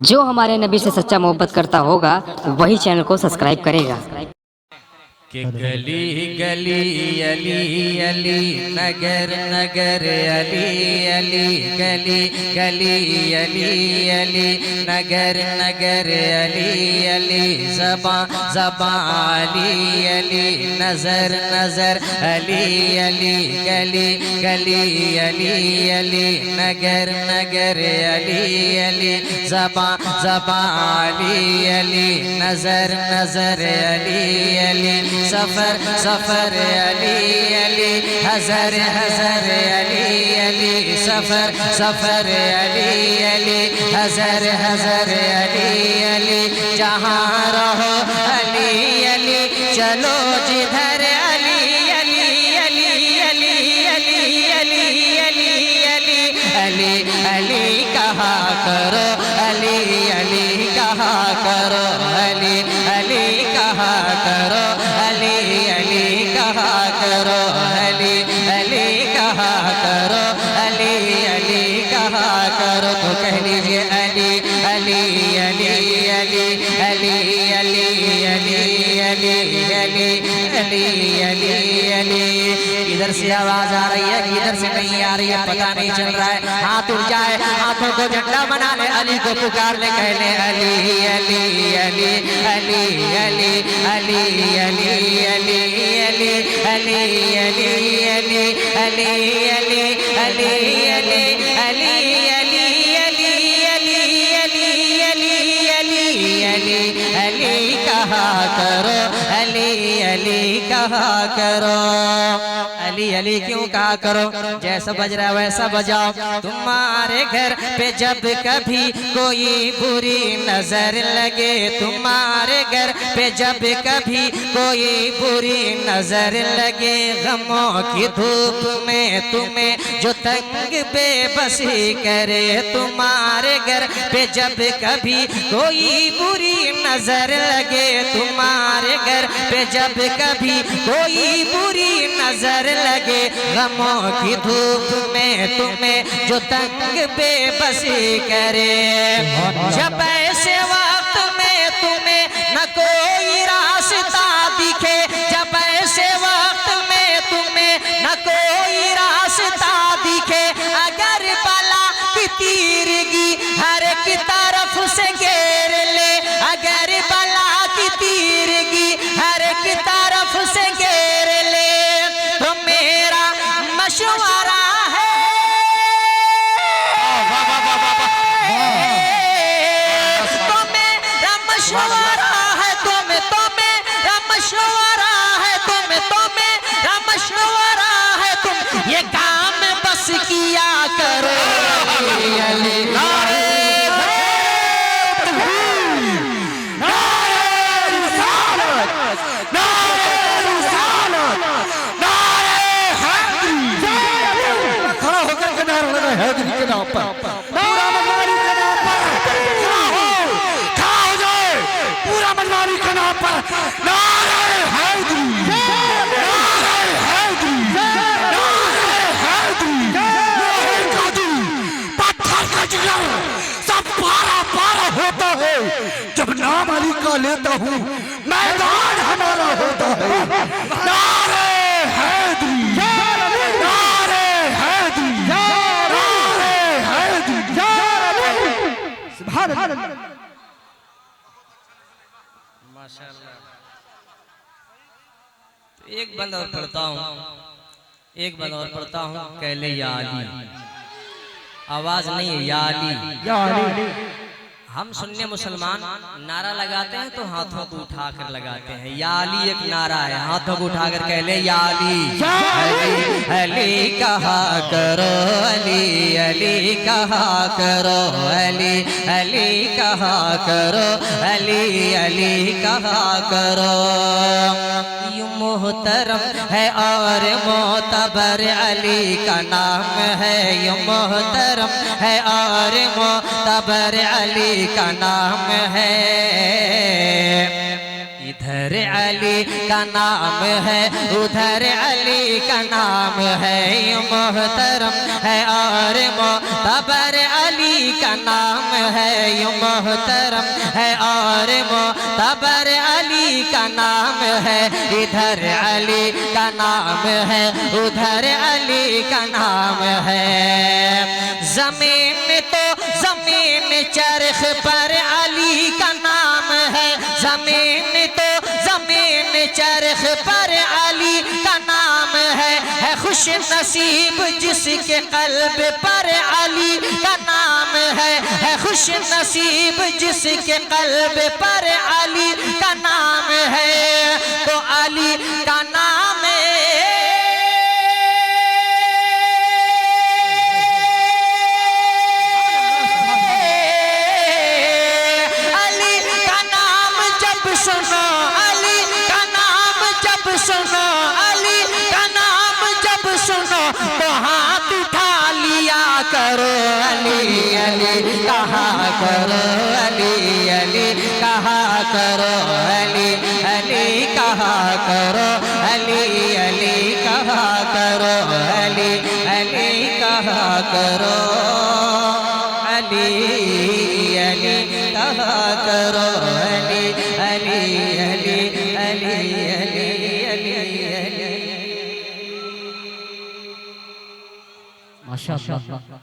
जो हमारे नबी से सच्चा मोहब्बत करता होगा वही चैनल को सब्सक्राइब करेगा। कि गली गली अली अली नगर नगर अली अली गली गली अली अली नगर नगर अली अली ज़बां ज़बां अली अली नज़र नज़र अली अली गली गली अली अली नगर नगर अली अली ज़बां ज़बां अली अली नज़र नज़र अली अली सफर सफर अली अली हज़र हज़र अली अली सफर सफर अली अली हज़र हज़र अली अली जहाँ रहो अली अली चलो जिधर अली अली अली अली अली अली अली अली अली अली कहा करो अली अली कहा करो अली अली कहा करो अली अली कहा करो अली अली कहा करो अली अली कहा करो तो कह लीजिए अली अली अली अली अली अली अली अली अली अली अली अली इधर से आवाज आ रही है इधर से नहीं आ रही है पता नहीं चल रहा है। हाथ उठ जाए हाथों को झंडा बना ले अली को पुकार ले कह ले अली अली अली अली अली अली अली अली अली अली अली अली अली अली अली अली अली अली कहा करो अली अली कहा करो अली अली क्यों कहा करो जैसा बज रहा है वैसा बजाओ। तुम्हारे घर पे जब कभी कोई बुरी नजर लगे तुम्हारे घर पे जब कभी कोई बुरी नजर लगे गमों की धूप में तुम्हें जो तंग बेबसी करे तुम्हारे घर पे जब कभी कोई बुरी नजर लगे तुम्हारे घर पे जब कभी कोई बुरी नजर लगे गमों की धूप में तुम्हें जो तंग बेबसी करे जब ऐसे वक्त में तुम्हें न कोई रास्ता दिखे जब ऐसे वक्त में तुम्हें न कोई रास्ता दिखे अगर बला की तीरगी हर एक तरफ से घेर ले अगर बला की तीरगी हर एक तरफ से घेर ले तो मेरा मशवरा है तो मेरा मशवरा है तो मेरा मशवरा है तो मेरा मशवरा है तुम ये काम बस किया करो अली होता है जब नाम अली का लेता हूँ मैदान हमारा होता है। नारे हैदरी नारे हैदरी नारे हैदरी सुभान अल्लाह माशाअल्लाह। एक बंद और पढ़ता हूँ एक बंद और पढ़ता हूँ कह ले या अली आवाज नहीं है या अली या अली। हम सुन्नी मुसलमान नारा लगाते हैं तो हाथों को उठाकर लगाते हैं या अली एक नारा है हाथों को उठाकर कह ले या अली अली अली कहा करो अली अली कहा करो अली अली कहा करो अली अली कहा करो यूं मोहतरम है और मोतबर अली का नाम है यूं मोहतरम है और मोतबर अली का नाम है। इधर अली का नाम है, उधर अली का नाम है, ये मोहतरम है और मोतबर अली का नाम है, ये मोहतरम है और मोतबर अली का नाम है। इधर अली का नाम है, उधर अली का नाम है। जमीन तो जमीन चरख पर अली का नाम है, जमीन तो जमीन चरख पर अली का नाम है खुश नसीब जिसके कल्ब पर अली का नाम है खुश नसीब जिसके कल्ब पर अली का नाम है। तो अली का नाम है, सुनो अली का नाम जब सुनो, अली का नाम जब सुनो तो हाथ उठा लिया करो, अली अली कहा करो, अली अली कहा करो, अली अली कहा करो, अली अली कहा करो, अली अली कहा करो, अली अली कहा करो, अली अली अली अली अली अली अली। माशाअल्लाह।